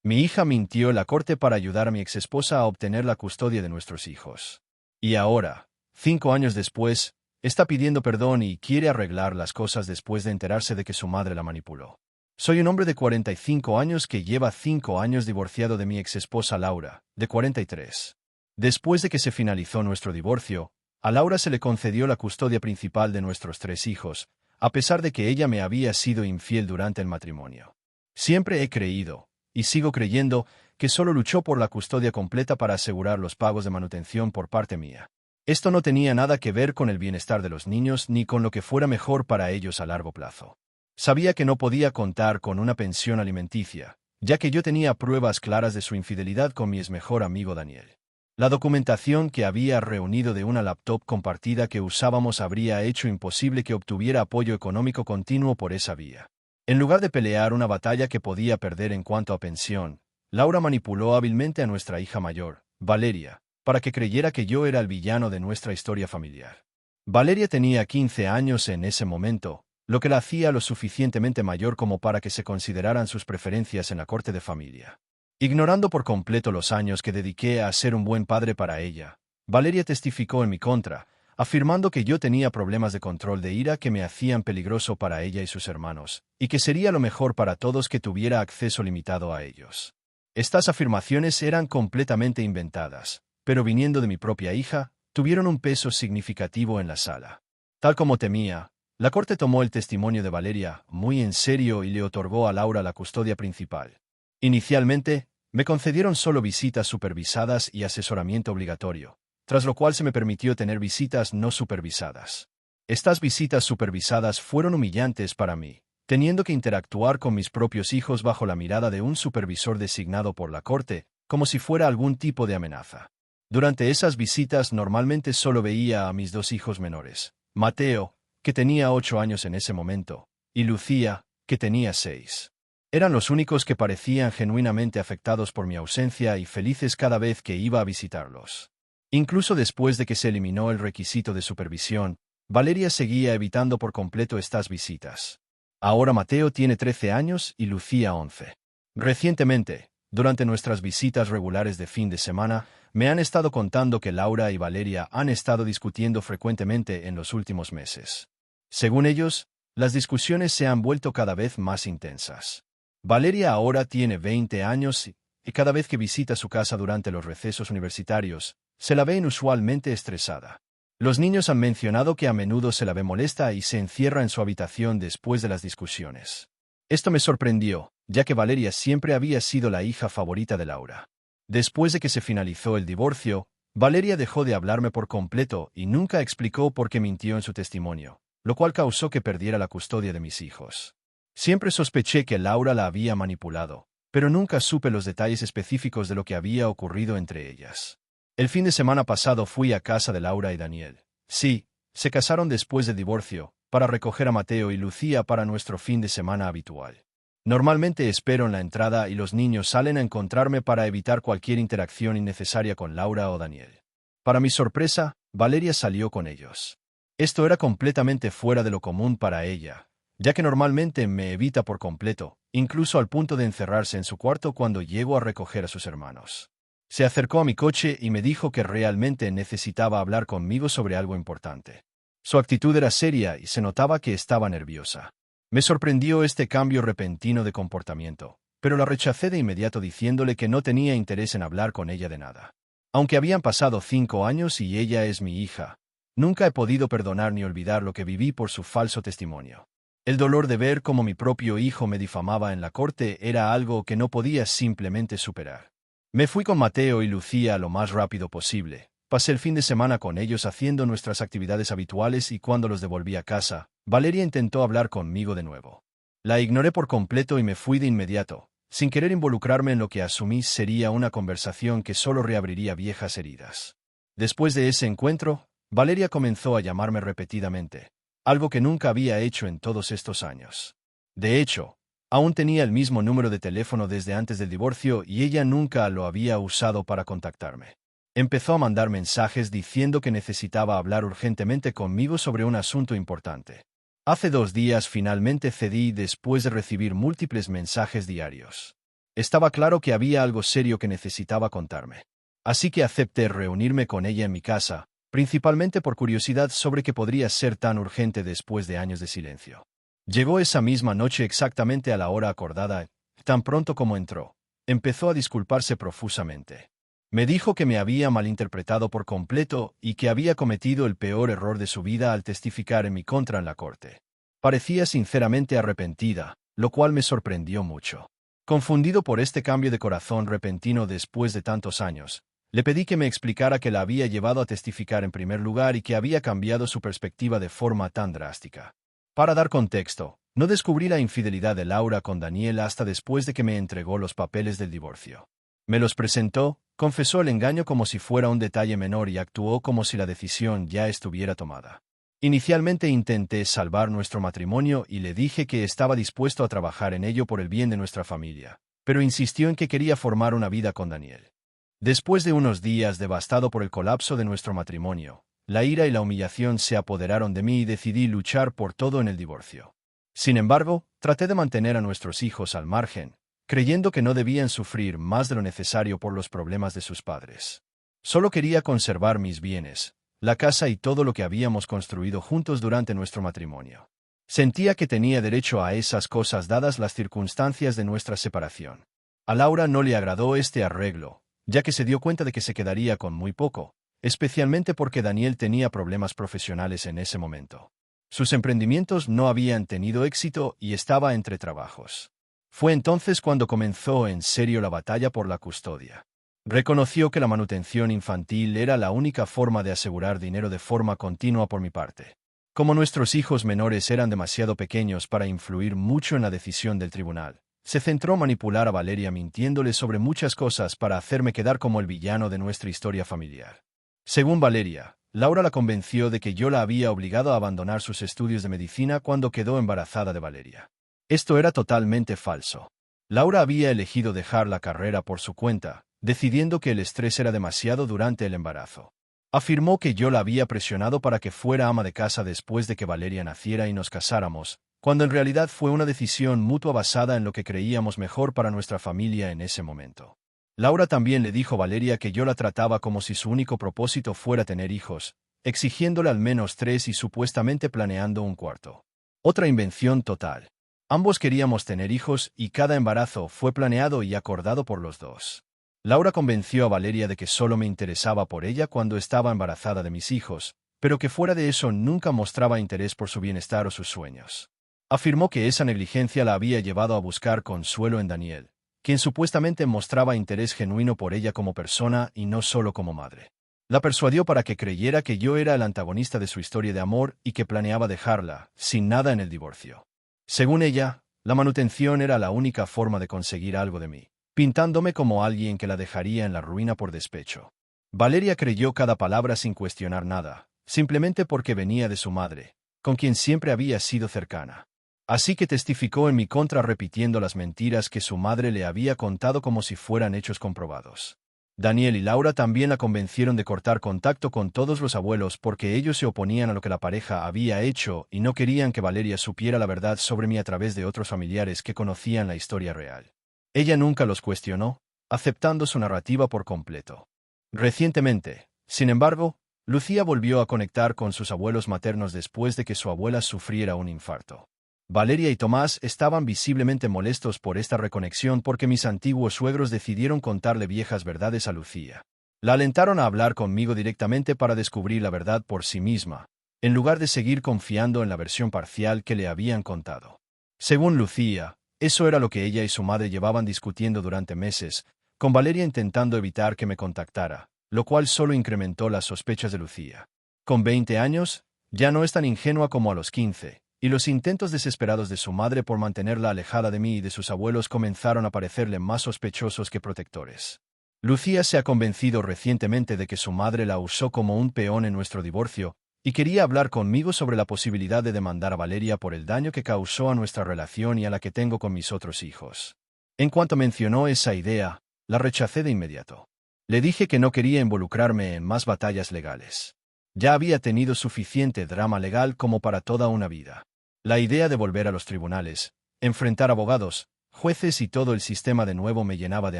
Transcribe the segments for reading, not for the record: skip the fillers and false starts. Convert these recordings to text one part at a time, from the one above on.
Mi hija mintió en la corte para ayudar a mi exesposa a obtener la custodia de nuestros hijos. Y ahora, 5 años después, está pidiendo perdón y quiere arreglar las cosas después de enterarse de que su madre la manipuló. Soy un hombre de 45 años que lleva 5 años divorciado de mi exesposa Laura, de 43. Después de que se finalizó nuestro divorcio, a Laura se le concedió la custodia principal de nuestros 3 hijos, a pesar de que ella me había sido infiel durante el matrimonio. Siempre he creído, y sigo creyendo, que solo luchó por la custodia completa para asegurar los pagos de manutención por parte mía. Esto no tenía nada que ver con el bienestar de los niños ni con lo que fuera mejor para ellos a largo plazo. Sabía que no podía contar con una pensión alimenticia, ya que yo tenía pruebas claras de su infidelidad con mi exmejor amigo Daniel. La documentación que había reunido de una laptop compartida que usábamos habría hecho imposible que obtuviera apoyo económico continuo por esa vía. En lugar de pelear una batalla que podía perder en cuanto a pensión, Laura manipuló hábilmente a nuestra hija mayor, Valeria, para que creyera que yo era el villano de nuestra historia familiar. Valeria tenía 15 años en ese momento, lo que la hacía lo suficientemente mayor como para que se consideraran sus preferencias en la corte de familia. Ignorando por completo los años que dediqué a ser un buen padre para ella, Valeria testificó en mi contra, afirmando que yo tenía problemas de control de ira que me hacían peligroso para ella y sus hermanos, y que sería lo mejor para todos que tuviera acceso limitado a ellos. Estas afirmaciones eran completamente inventadas, pero viniendo de mi propia hija, tuvieron un peso significativo en la sala. Tal como temía, la corte tomó el testimonio de Valeria muy en serio y le otorgó a Laura la custodia principal. Inicialmente, me concedieron solo visitas supervisadas y asesoramiento obligatorio, tras lo cual se me permitió tener visitas no supervisadas. Estas visitas supervisadas fueron humillantes para mí, teniendo que interactuar con mis propios hijos bajo la mirada de un supervisor designado por la corte, como si fuera algún tipo de amenaza. Durante esas visitas normalmente solo veía a mis 2 hijos menores, Mateo, que tenía 8 años en ese momento, y Lucía, que tenía 6. Eran los únicos que parecían genuinamente afectados por mi ausencia y felices cada vez que iba a visitarlos. Incluso después de que se eliminó el requisito de supervisión, Valeria seguía evitando por completo estas visitas. Ahora Mateo tiene 13 años y Lucía 11. Recientemente, durante nuestras visitas regulares de fin de semana, me han estado contando que Laura y Valeria han estado discutiendo frecuentemente en los últimos meses. Según ellos, las discusiones se han vuelto cada vez más intensas. Valeria ahora tiene 20 años y cada vez que visita su casa durante los recesos universitarios, se la ve inusualmente estresada. Los niños han mencionado que a menudo se la ve molesta y se encierra en su habitación después de las discusiones. Esto me sorprendió, ya que Valeria siempre había sido la hija favorita de Laura. Después de que se finalizó el divorcio, Valeria dejó de hablarme por completo y nunca explicó por qué mintió en su testimonio, lo cual causó que perdiera la custodia de mis hijos. Siempre sospeché que Laura la había manipulado, pero nunca supe los detalles específicos de lo que había ocurrido entre ellas. El fin de semana pasado fui a casa de Laura y Daniel. Sí, se casaron después del divorcio, para recoger a Mateo y Lucía para nuestro fin de semana habitual. Normalmente espero en la entrada y los niños salen a encontrarme para evitar cualquier interacción innecesaria con Laura o Daniel. Para mi sorpresa, Valeria salió con ellos. Esto era completamente fuera de lo común para ella, ya que normalmente me evita por completo, incluso al punto de encerrarse en su cuarto cuando llego a recoger a sus hermanos. Se acercó a mi coche y me dijo que realmente necesitaba hablar conmigo sobre algo importante. Su actitud era seria y se notaba que estaba nerviosa. Me sorprendió este cambio repentino de comportamiento, pero la rechacé de inmediato diciéndole que no tenía interés en hablar con ella de nada. Aunque habían pasado 5 años y ella es mi hija, nunca he podido perdonar ni olvidar lo que viví por su falso testimonio. El dolor de ver cómo mi propio hijo me difamaba en la corte era algo que no podía simplemente superar. Me fui con Mateo y Lucía lo más rápido posible. Pasé el fin de semana con ellos haciendo nuestras actividades habituales y cuando los devolví a casa, Valeria intentó hablar conmigo de nuevo. La ignoré por completo y me fui de inmediato, sin querer involucrarme en lo que asumí sería una conversación que solo reabriría viejas heridas. Después de ese encuentro, Valeria comenzó a llamarme repetidamente, algo que nunca había hecho en todos estos años. De hecho, aún tenía el mismo número de teléfono desde antes del divorcio y ella nunca lo había usado para contactarme. Empezó a mandar mensajes diciendo que necesitaba hablar urgentemente conmigo sobre un asunto importante. Hace 2 días finalmente cedí después de recibir múltiples mensajes diarios. Estaba claro que había algo serio que necesitaba contarme. Así que acepté reunirme con ella en mi casa, principalmente por curiosidad sobre qué podría ser tan urgente después de años de silencio. Llegó esa misma noche exactamente a la hora acordada, tan pronto como entró. Empezó a disculparse profusamente. Me dijo que me había malinterpretado por completo y que había cometido el peor error de su vida al testificar en mi contra en la corte. Parecía sinceramente arrepentida, lo cual me sorprendió mucho. Confundido por este cambio de corazón repentino después de tantos años, le pedí que me explicara qué la había llevado a testificar en primer lugar y que había cambiado su perspectiva de forma tan drástica. Para dar contexto, no descubrí la infidelidad de Laura con Daniel hasta después de que me entregó los papeles del divorcio. Me los presentó, confesó el engaño como si fuera un detalle menor y actuó como si la decisión ya estuviera tomada. Inicialmente intenté salvar nuestro matrimonio y le dije que estaba dispuesto a trabajar en ello por el bien de nuestra familia, pero insistió en que quería formar una vida con Daniel. Después de unos días devastado por el colapso de nuestro matrimonio, la ira y la humillación se apoderaron de mí y decidí luchar por todo en el divorcio. Sin embargo, traté de mantener a nuestros hijos al margen, creyendo que no debían sufrir más de lo necesario por los problemas de sus padres. Solo quería conservar mis bienes, la casa y todo lo que habíamos construido juntos durante nuestro matrimonio. Sentía que tenía derecho a esas cosas dadas las circunstancias de nuestra separación. A Laura no le agradó este arreglo, ya que se dio cuenta de que se quedaría con muy poco, especialmente porque Daniel tenía problemas profesionales en ese momento. Sus emprendimientos no habían tenido éxito y estaba entre trabajos. Fue entonces cuando comenzó en serio la batalla por la custodia. Reconoció que la manutención infantil era la única forma de asegurar dinero de forma continua por mi parte. Como nuestros hijos menores eran demasiado pequeños para influir mucho en la decisión del tribunal, se centró en manipular a Valeria mintiéndole sobre muchas cosas para hacerme quedar como el villano de nuestra historia familiar. Según Valeria, Laura la convenció de que yo la había obligado a abandonar sus estudios de medicina cuando quedó embarazada de Valeria. Esto era totalmente falso. Laura había elegido dejar la carrera por su cuenta, decidiendo que el estrés era demasiado durante el embarazo. Afirmó que yo la había presionado para que fuera ama de casa después de que Valeria naciera y nos casáramos, cuando en realidad fue una decisión mutua basada en lo que creíamos mejor para nuestra familia en ese momento. Laura también le dijo a Valeria que yo la trataba como si su único propósito fuera tener hijos, exigiéndole al menos 3 y supuestamente planeando un cuarto. Otra invención total. Ambos queríamos tener hijos y cada embarazo fue planeado y acordado por los dos. Laura convenció a Valeria de que solo me interesaba por ella cuando estaba embarazada de mis hijos, pero que fuera de eso nunca mostraba interés por su bienestar o sus sueños. Afirmó que esa negligencia la había llevado a buscar consuelo en Daniel, quien supuestamente mostraba interés genuino por ella como persona y no solo como madre. La persuadió para que creyera que yo era el antagonista de su historia de amor y que planeaba dejarla, sin nada en el divorcio. Según ella, la manutención era la única forma de conseguir algo de mí, pintándome como alguien que la dejaría en la ruina por despecho. Valeria creyó cada palabra sin cuestionar nada, simplemente porque venía de su madre, con quien siempre había sido cercana. Así que testificó en mi contra repitiendo las mentiras que su madre le había contado como si fueran hechos comprobados. Daniel y Laura también la convencieron de cortar contacto con todos los abuelos porque ellos se oponían a lo que la pareja había hecho y no querían que Valeria supiera la verdad sobre mí a través de otros familiares que conocían la historia real. Ella nunca los cuestionó, aceptando su narrativa por completo. Recientemente, sin embargo, Lucía volvió a conectar con sus abuelos maternos después de que su abuela sufriera un infarto. Valeria y Tomás estaban visiblemente molestos por esta reconexión porque mis antiguos suegros decidieron contarle viejas verdades a Lucía. La alentaron a hablar conmigo directamente para descubrir la verdad por sí misma, en lugar de seguir confiando en la versión parcial que le habían contado. Según Lucía, eso era lo que ella y su madre llevaban discutiendo durante meses, con Valeria intentando evitar que me contactara, lo cual solo incrementó las sospechas de Lucía. Con 20 años, ya no es tan ingenua como a los 15. Y los intentos desesperados de su madre por mantenerla alejada de mí y de sus abuelos comenzaron a parecerle más sospechosos que protectores. Lucía se ha convencido recientemente de que su madre la usó como un peón en nuestro divorcio, y quería hablar conmigo sobre la posibilidad de demandar a Valeria por el daño que causó a nuestra relación y a la que tengo con mis otros hijos. En cuanto mencionó esa idea, la rechacé de inmediato. Le dije que no quería involucrarme en más batallas legales. Ya había tenido suficiente drama legal como para toda una vida. La idea de volver a los tribunales, enfrentar abogados, jueces y todo el sistema de nuevo me llenaba de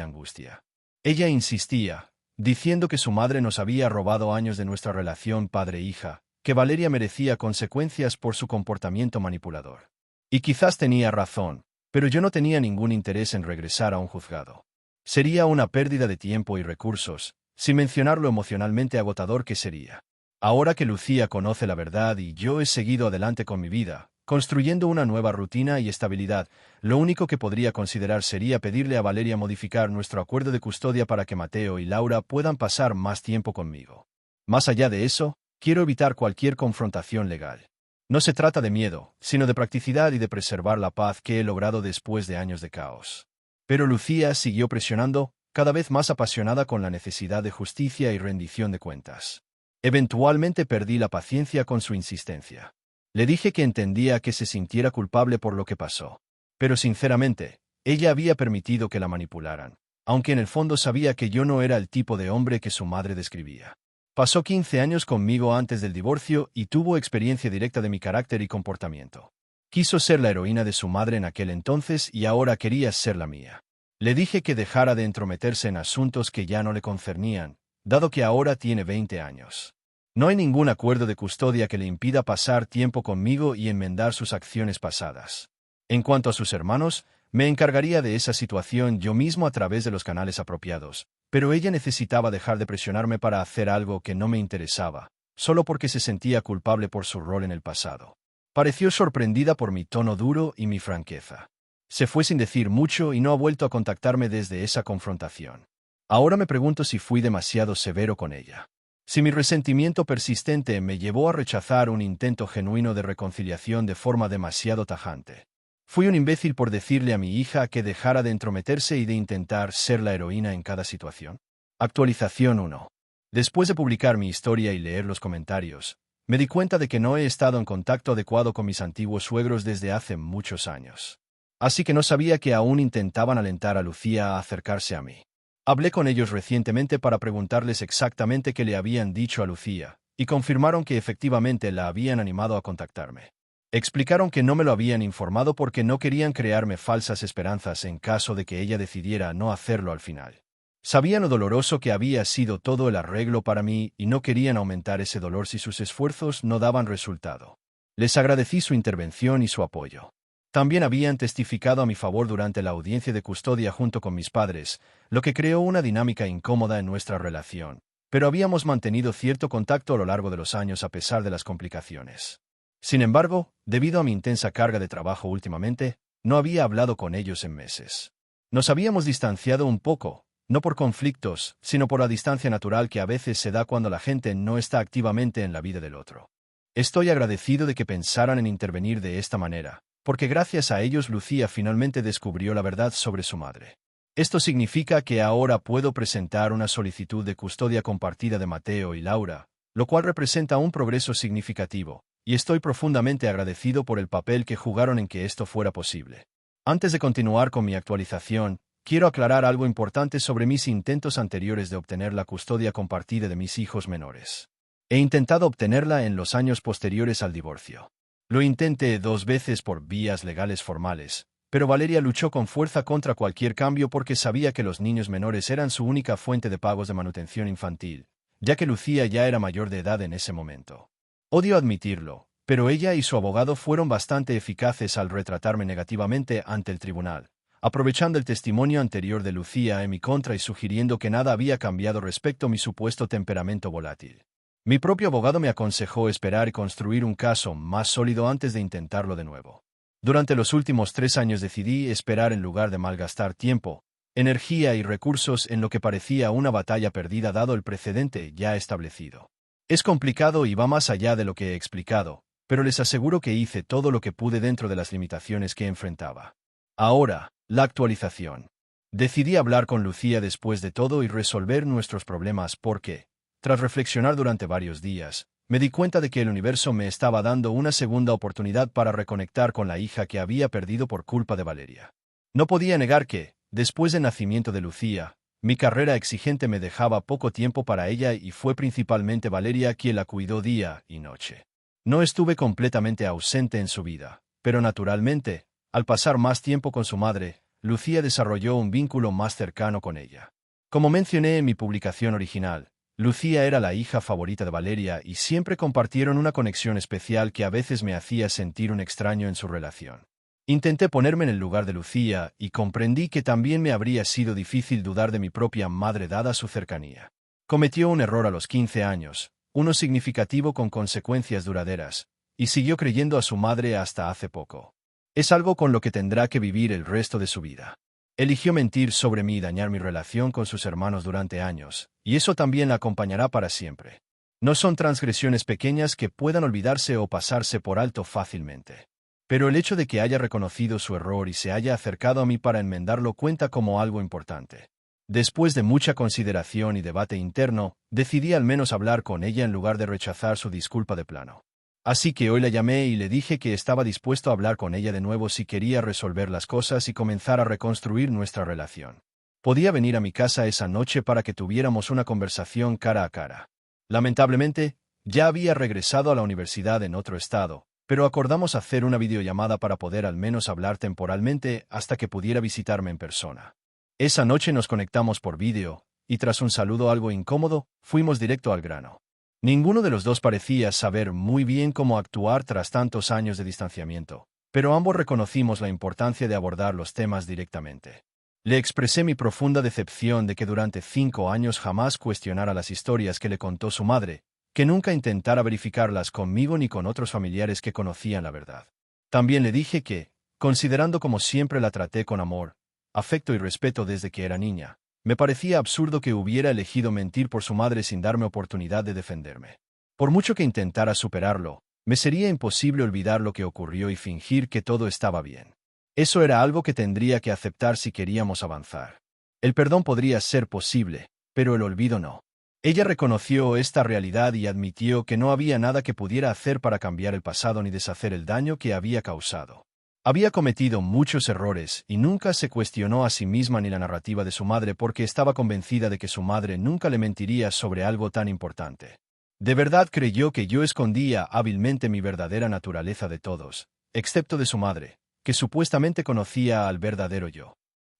angustia. Ella insistía, diciendo que su madre nos había robado años de nuestra relación padre-hija, que Valeria merecía consecuencias por su comportamiento manipulador. Y quizás tenía razón, pero yo no tenía ningún interés en regresar a un juzgado. Sería una pérdida de tiempo y recursos, sin mencionar lo emocionalmente agotador que sería. Ahora que Lucía conoce la verdad y yo he seguido adelante con mi vida, construyendo una nueva rutina y estabilidad, lo único que podría considerar sería pedirle a Valeria modificar nuestro acuerdo de custodia para que Mateo y Laura puedan pasar más tiempo conmigo. Más allá de eso, quiero evitar cualquier confrontación legal. No se trata de miedo, sino de practicidad y de preservar la paz que he logrado después de años de caos. Pero Lucía siguió presionando, cada vez más apasionada con la necesidad de justicia y rendición de cuentas. Eventualmente perdí la paciencia con su insistencia. Le dije que entendía que se sintiera culpable por lo que pasó. Pero sinceramente, ella había permitido que la manipularan, aunque en el fondo sabía que yo no era el tipo de hombre que su madre describía. Pasó 15 años conmigo antes del divorcio y tuvo experiencia directa de mi carácter y comportamiento. Quiso ser la heroína de su madre en aquel entonces y ahora quería ser la mía. Le dije que dejara de entrometerse en asuntos que ya no le concernían, dado que ahora tiene 20 años. No hay ningún acuerdo de custodia que le impida pasar tiempo conmigo y enmendar sus acciones pasadas. En cuanto a sus hermanos, me encargaría de esa situación yo mismo a través de los canales apropiados, pero ella necesitaba dejar de presionarme para hacer algo que no me interesaba, solo porque se sentía culpable por su rol en el pasado. Pareció sorprendida por mi tono duro y mi franqueza. Se fue sin decir mucho y no ha vuelto a contactarme desde esa confrontación. Ahora me pregunto si fui demasiado severo con ella. Si mi resentimiento persistente me llevó a rechazar un intento genuino de reconciliación de forma demasiado tajante. Fui un imbécil por decirle a mi hija que dejara de entrometerse y de intentar ser la heroína en cada situación. Actualización 1. Después de publicar mi historia y leer los comentarios, me di cuenta de que no he estado en contacto adecuado con mis antiguos suegros desde hace muchos años. Así que no sabía que aún intentaban alentar a Lucía a acercarse a mí. Hablé con ellos recientemente para preguntarles exactamente qué le habían dicho a Lucía, y confirmaron que efectivamente la habían animado a contactarme. Explicaron que no me lo habían informado porque no querían crearme falsas esperanzas en caso de que ella decidiera no hacerlo al final. Sabían lo doloroso que había sido todo el arreglo para mí y no querían aumentar ese dolor si sus esfuerzos no daban resultado. Les agradecí su intervención y su apoyo. También habían testificado a mi favor durante la audiencia de custodia junto con mis padres, lo que creó una dinámica incómoda en nuestra relación, pero habíamos mantenido cierto contacto a lo largo de los años a pesar de las complicaciones. Sin embargo, debido a mi intensa carga de trabajo últimamente, no había hablado con ellos en meses. Nos habíamos distanciado un poco, no por conflictos, sino por la distancia natural que a veces se da cuando la gente no está activamente en la vida del otro. Estoy agradecido de que pensaran en intervenir de esta manera, porque gracias a ellos Lucía finalmente descubrió la verdad sobre su madre. Esto significa que ahora puedo presentar una solicitud de custodia compartida de Mateo y Laura, lo cual representa un progreso significativo, y estoy profundamente agradecido por el papel que jugaron en que esto fuera posible. Antes de continuar con mi actualización, quiero aclarar algo importante sobre mis intentos anteriores de obtener la custodia compartida de mis hijos menores. He intentado obtenerla en los años posteriores al divorcio. Lo intenté 2 veces por vías legales formales, pero Valeria luchó con fuerza contra cualquier cambio porque sabía que los niños menores eran su única fuente de pagos de manutención infantil, ya que Lucía ya era mayor de edad en ese momento. Odio admitirlo, pero ella y su abogado fueron bastante eficaces al retratarme negativamente ante el tribunal, aprovechando el testimonio anterior de Lucía en mi contra y sugiriendo que nada había cambiado respecto a mi supuesto temperamento volátil. Mi propio abogado me aconsejó esperar y construir un caso más sólido antes de intentarlo de nuevo. Durante los últimos 3 años decidí esperar en lugar de malgastar tiempo, energía y recursos en lo que parecía una batalla perdida dado el precedente ya establecido. Es complicado y va más allá de lo que he explicado, pero les aseguro que hice todo lo que pude dentro de las limitaciones que enfrentaba. Ahora, la actualización. Decidí hablar con Lucía después de todo y resolver nuestros problemas porque, tras reflexionar durante varios días, me di cuenta de que el universo me estaba dando una segunda oportunidad para reconectar con la hija que había perdido por culpa de Valeria. No podía negar que, después del nacimiento de Lucía, mi carrera exigente me dejaba poco tiempo para ella y fue principalmente Valeria quien la cuidó día y noche. No estuve completamente ausente en su vida, pero naturalmente, al pasar más tiempo con su madre, Lucía desarrolló un vínculo más cercano con ella. Como mencioné en mi publicación original, Lucía era la hija favorita de Valeria y siempre compartieron una conexión especial que a veces me hacía sentir un extraño en su relación. Intenté ponerme en el lugar de Lucía y comprendí que también me habría sido difícil dudar de mi propia madre dada su cercanía. Cometió un error a los 15 años, uno significativo con consecuencias duraderas, y siguió creyendo a su madre hasta hace poco. Es algo con lo que tendrá que vivir el resto de su vida. Eligió mentir sobre mí y dañar mi relación con sus hermanos durante años, y eso también la acompañará para siempre. No son transgresiones pequeñas que puedan olvidarse o pasarse por alto fácilmente. Pero el hecho de que haya reconocido su error y se haya acercado a mí para enmendarlo cuenta como algo importante. Después de mucha consideración y debate interno, decidí al menos hablar con ella en lugar de rechazar su disculpa de plano. Así que hoy la llamé y le dije que estaba dispuesto a hablar con ella de nuevo si quería resolver las cosas y comenzar a reconstruir nuestra relación. Podía venir a mi casa esa noche para que tuviéramos una conversación cara a cara. Lamentablemente, ya había regresado a la universidad en otro estado, pero acordamos hacer una videollamada para poder al menos hablar temporalmente hasta que pudiera visitarme en persona. Esa noche nos conectamos por vídeo, y tras un saludo algo incómodo, fuimos directo al grano. Ninguno de los dos parecía saber muy bien cómo actuar tras tantos años de distanciamiento, pero ambos reconocimos la importancia de abordar los temas directamente. Le expresé mi profunda decepción de que durante 5 años jamás cuestionara las historias que le contó su madre, que nunca intentara verificarlas conmigo ni con otros familiares que conocían la verdad. También le dije que, considerando como siempre la traté con amor, afecto y respeto desde que era niña, me parecía absurdo que hubiera elegido mentir por su madre sin darme oportunidad de defenderme. Por mucho que intentara superarlo, me sería imposible olvidar lo que ocurrió y fingir que todo estaba bien. Eso era algo que tendría que aceptar si queríamos avanzar. El perdón podría ser posible, pero el olvido no. Ella reconoció esta realidad y admitió que no había nada que pudiera hacer para cambiar el pasado ni deshacer el daño que había causado. Había cometido muchos errores y nunca se cuestionó a sí misma ni la narrativa de su madre porque estaba convencida de que su madre nunca le mentiría sobre algo tan importante. De verdad creyó que yo escondía hábilmente mi verdadera naturaleza de todos, excepto de su madre, que supuestamente conocía al verdadero yo.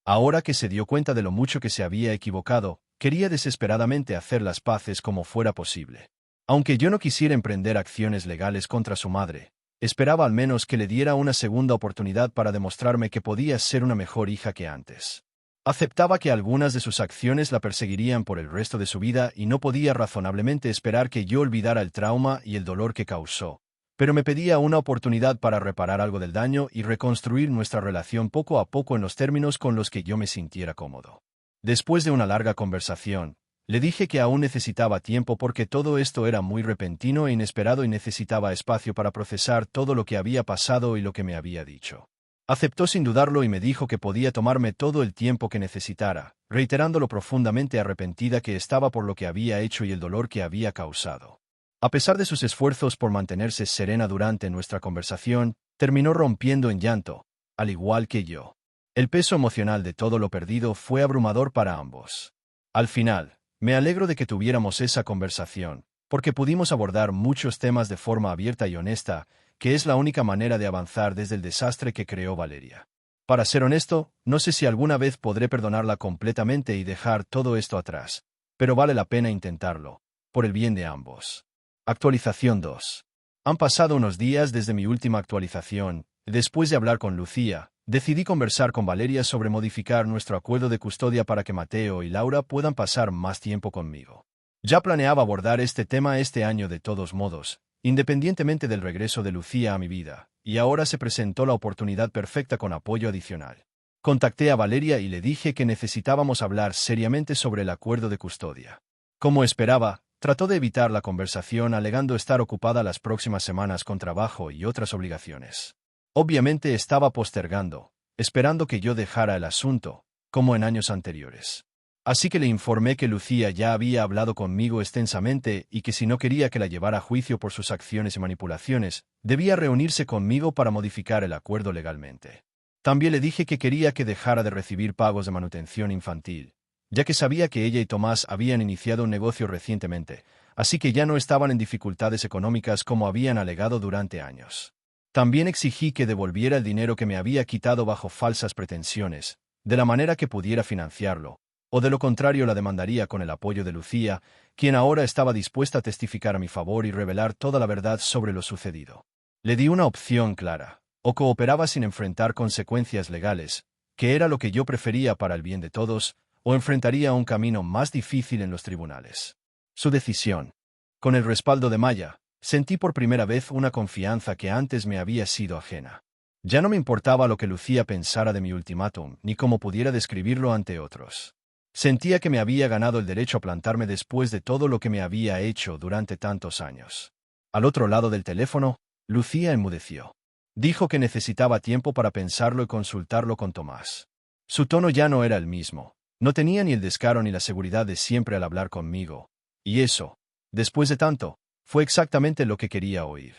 Ahora que se dio cuenta de lo mucho que se había equivocado, quería desesperadamente hacer las paces como fuera posible. Aunque yo no quisiera emprender acciones legales contra su madre, esperaba al menos que le diera una segunda oportunidad para demostrarme que podía ser una mejor hija que antes. Aceptaba que algunas de sus acciones la perseguirían por el resto de su vida y no podía razonablemente esperar que yo olvidara el trauma y el dolor que causó, pero me pedía una oportunidad para reparar algo del daño y reconstruir nuestra relación poco a poco en los términos con los que yo me sintiera cómodo. Después de una larga conversación, le dije que aún necesitaba tiempo porque todo esto era muy repentino e inesperado y necesitaba espacio para procesar todo lo que había pasado y lo que me había dicho. Aceptó sin dudarlo y me dijo que podía tomarme todo el tiempo que necesitara, reiterando lo profundamente arrepentida que estaba por lo que había hecho y el dolor que había causado. A pesar de sus esfuerzos por mantenerse serena durante nuestra conversación, terminó rompiendo en llanto, al igual que yo. El peso emocional de todo lo perdido fue abrumador para ambos. Al final, me alegro de que tuviéramos esa conversación, porque pudimos abordar muchos temas de forma abierta y honesta, que es la única manera de avanzar desde el desastre que creó Valeria. Para ser honesto, no sé si alguna vez podré perdonarla completamente y dejar todo esto atrás, pero vale la pena intentarlo, por el bien de ambos. Actualización 2. Han pasado unos días desde mi última actualización. Después de hablar con Lucía, decidí conversar con Valeria sobre modificar nuestro acuerdo de custodia para que Mateo y Laura puedan pasar más tiempo conmigo. Ya planeaba abordar este tema este año de todos modos, independientemente del regreso de Lucía a mi vida, y ahora se presentó la oportunidad perfecta con apoyo adicional. Contacté a Valeria y le dije que necesitábamos hablar seriamente sobre el acuerdo de custodia. Como esperaba, trató de evitar la conversación alegando estar ocupada las próximas semanas con trabajo y otras obligaciones. Obviamente estaba postergando, esperando que yo dejara el asunto, como en años anteriores. Así que le informé que Lucía ya había hablado conmigo extensamente y que si no quería que la llevara a juicio por sus acciones y manipulaciones, debía reunirse conmigo para modificar el acuerdo legalmente. También le dije que quería que dejara de recibir pagos de manutención infantil, ya que sabía que ella y Tomás habían iniciado un negocio recientemente, así que ya no estaban en dificultades económicas como habían alegado durante años. También exigí que devolviera el dinero que me había quitado bajo falsas pretensiones, de la manera que pudiera financiarlo, o de lo contrario la demandaría con el apoyo de Lucía, quien ahora estaba dispuesta a testificar a mi favor y revelar toda la verdad sobre lo sucedido. Le di una opción clara: o cooperaba sin enfrentar consecuencias legales, que era lo que yo prefería para el bien de todos, o enfrentaría un camino más difícil en los tribunales. Su decisión. Con el respaldo de Maya, sentí por primera vez una confianza que antes me había sido ajena. Ya no me importaba lo que Lucía pensara de mi ultimátum, ni cómo pudiera describirlo ante otros. Sentía que me había ganado el derecho a plantarme después de todo lo que me había hecho durante tantos años. Al otro lado del teléfono, Lucía enmudeció. Dijo que necesitaba tiempo para pensarlo y consultarlo con Tomás. Su tono ya no era el mismo. No tenía ni el descaro ni la seguridad de siempre al hablar conmigo. Y eso, después de tanto, fue exactamente lo que quería oír.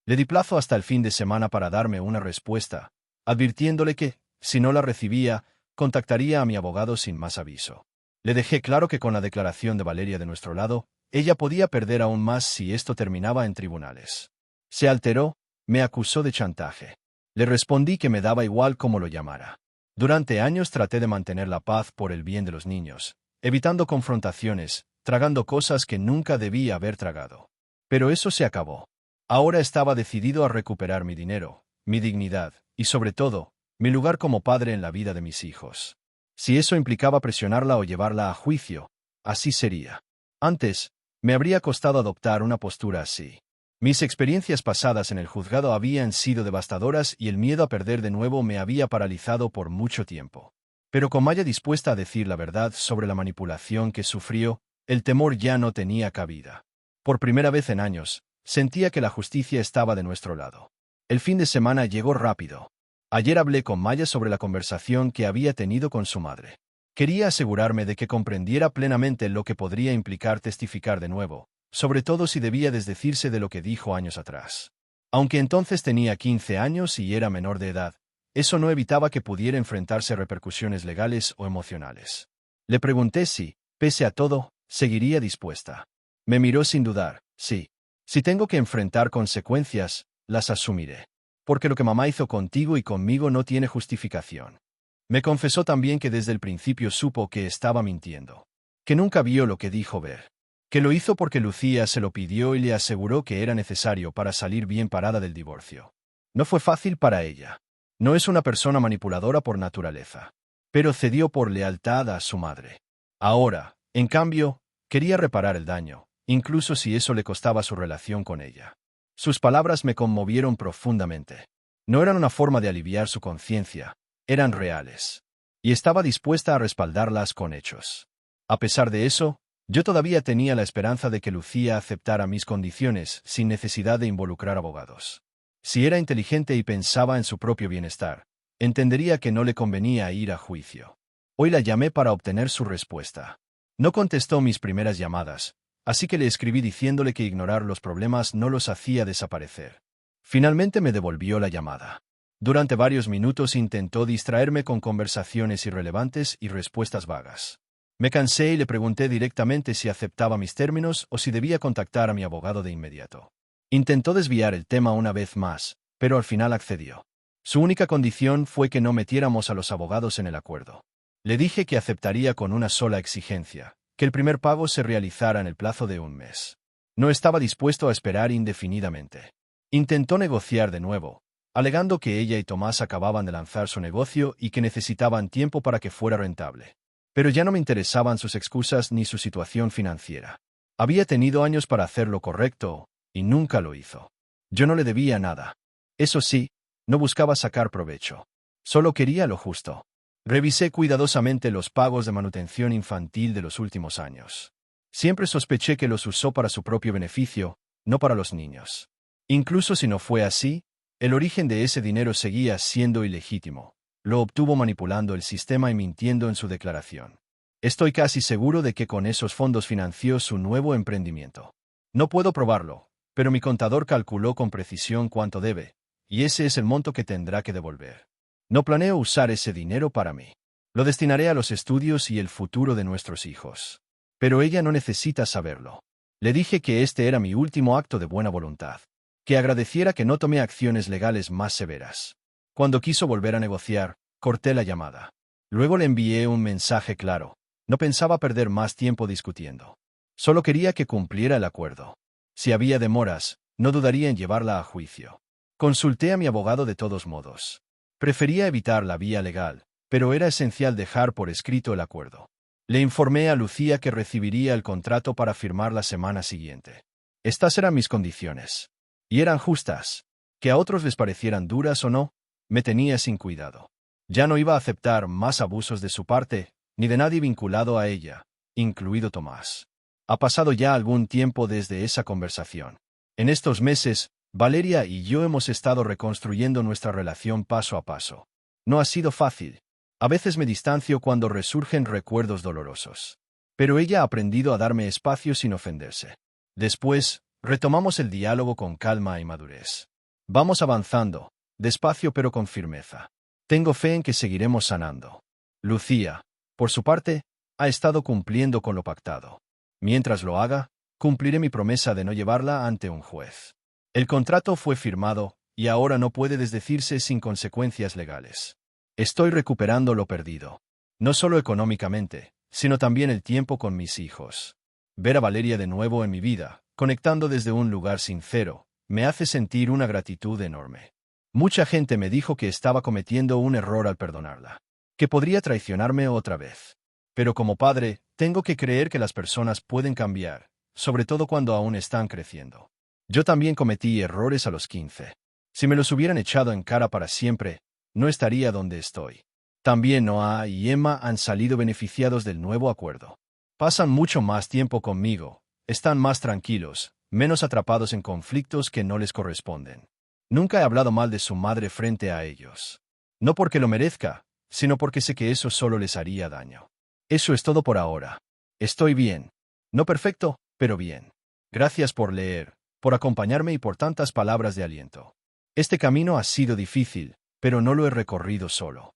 Le di plazo hasta el fin de semana para darme una respuesta, advirtiéndole que, si no la recibía, contactaría a mi abogado sin más aviso. Le dejé claro que con la declaración de Valeria de nuestro lado, ella podía perder aún más si esto terminaba en tribunales. Se alteró, me acusó de chantaje. Le respondí que me daba igual cómo lo llamara. Durante años traté de mantener la paz por el bien de los niños, evitando confrontaciones, tragando cosas que nunca debía haber tragado. Pero eso se acabó. Ahora estaba decidido a recuperar mi dinero, mi dignidad, y sobre todo, mi lugar como padre en la vida de mis hijos. Si eso implicaba presionarla o llevarla a juicio, así sería. Antes, me habría costado adoptar una postura así. Mis experiencias pasadas en el juzgado habían sido devastadoras y el miedo a perder de nuevo me había paralizado por mucho tiempo. Pero con Maya dispuesta a decir la verdad sobre la manipulación que sufrió, el temor ya no tenía cabida. Por primera vez en años, sentía que la justicia estaba de nuestro lado. El fin de semana llegó rápido. Ayer hablé con Maya sobre la conversación que había tenido con su madre. Quería asegurarme de que comprendiera plenamente lo que podría implicar testificar de nuevo, sobre todo si debía desdecirse de lo que dijo años atrás. Aunque entonces tenía 15 años y era menor de edad, eso no evitaba que pudiera enfrentarse a repercusiones legales o emocionales. Le pregunté si, pese a todo, seguiría dispuesta. Me miró sin dudar. Sí. Si tengo que enfrentar consecuencias, las asumiré. Porque lo que mamá hizo contigo y conmigo no tiene justificación. Me confesó también que desde el principio supo que estaba mintiendo. Que nunca vio lo que dijo ver. Que lo hizo porque Lucía se lo pidió y le aseguró que era necesario para salir bien parada del divorcio. No fue fácil para ella. No es una persona manipuladora por naturaleza. Pero cedió por lealtad a su madre. Ahora, en cambio, quería reparar el daño, incluso si eso le costaba su relación con ella. Sus palabras me conmovieron profundamente. No eran una forma de aliviar su conciencia, eran reales. Y estaba dispuesta a respaldarlas con hechos. A pesar de eso, yo todavía tenía la esperanza de que Lucía aceptara mis condiciones sin necesidad de involucrar abogados. Si era inteligente y pensaba en su propio bienestar, entendería que no le convenía ir a juicio. Hoy la llamé para obtener su respuesta. No contestó mis primeras llamadas, así que le escribí diciéndole que ignorar los problemas no los hacía desaparecer. Finalmente me devolvió la llamada. Durante varios minutos intentó distraerme con conversaciones irrelevantes y respuestas vagas. Me cansé y le pregunté directamente si aceptaba mis términos o si debía contactar a mi abogado de inmediato. Intentó desviar el tema una vez más, pero al final accedió. Su única condición fue que no metiéramos a los abogados en el acuerdo. Le dije que aceptaría con una sola exigencia: que el primer pago se realizara en el plazo de un mes. No estaba dispuesto a esperar indefinidamente. Intentó negociar de nuevo, alegando que ella y Tomás acababan de lanzar su negocio y que necesitaban tiempo para que fuera rentable. Pero ya no me interesaban sus excusas ni su situación financiera. Había tenido años para hacer lo correcto, y nunca lo hizo. Yo no le debía nada. Eso sí, no buscaba sacar provecho. Solo quería lo justo. Revisé cuidadosamente los pagos de manutención infantil de los últimos años. Siempre sospeché que los usó para su propio beneficio, no para los niños. Incluso si no fue así, el origen de ese dinero seguía siendo ilegítimo. Lo obtuvo manipulando el sistema y mintiendo en su declaración. Estoy casi seguro de que con esos fondos financió su nuevo emprendimiento. No puedo probarlo, pero mi contador calculó con precisión cuánto debe, y ese es el monto que tendrá que devolver. No planeo usar ese dinero para mí. Lo destinaré a los estudios y el futuro de nuestros hijos. Pero ella no necesita saberlo. Le dije que este era mi último acto de buena voluntad. Que agradeciera que no tomé acciones legales más severas. Cuando quiso volver a negociar, corté la llamada. Luego le envié un mensaje claro. No pensaba perder más tiempo discutiendo. Solo quería que cumpliera el acuerdo. Si había demoras, no dudaría en llevarla a juicio. Consulté a mi abogado de todos modos. Prefería evitar la vía legal, pero era esencial dejar por escrito el acuerdo. Le informé a Lucía que recibiría el contrato para firmar la semana siguiente. Estas eran mis condiciones. Y eran justas. Que a otros les parecieran duras o no, me tenía sin cuidado. Ya no iba a aceptar más abusos de su parte, ni de nadie vinculado a ella, incluido Tomás. Ha pasado ya algún tiempo desde esa conversación. En estos meses, Valeria y yo hemos estado reconstruyendo nuestra relación paso a paso. No ha sido fácil. A veces me distancio cuando resurgen recuerdos dolorosos. Pero ella ha aprendido a darme espacio sin ofenderse. Después, retomamos el diálogo con calma y madurez. Vamos avanzando, despacio pero con firmeza. Tengo fe en que seguiremos sanando. Lucía, por su parte, ha estado cumpliendo con lo pactado. Mientras lo haga, cumpliré mi promesa de no llevarla ante un juez. El contrato fue firmado, y ahora no puede desdecirse sin consecuencias legales. Estoy recuperando lo perdido. No solo económicamente, sino también el tiempo con mis hijos. Ver a Valeria de nuevo en mi vida, conectando desde un lugar sincero, me hace sentir una gratitud enorme. Mucha gente me dijo que estaba cometiendo un error al perdonarla, que podría traicionarme otra vez. Pero como padre, tengo que creer que las personas pueden cambiar, sobre todo cuando aún están creciendo. Yo también cometí errores a los 15. Si me los hubieran echado en cara para siempre, no estaría donde estoy. También Noah y Emma han salido beneficiados del nuevo acuerdo. Pasan mucho más tiempo conmigo, están más tranquilos, menos atrapados en conflictos que no les corresponden. Nunca he hablado mal de su madre frente a ellos. No porque lo merezca, sino porque sé que eso solo les haría daño. Eso es todo por ahora. Estoy bien. No perfecto, pero bien. Gracias por leer, por acompañarme y por tantas palabras de aliento. Este camino ha sido difícil, pero no lo he recorrido solo.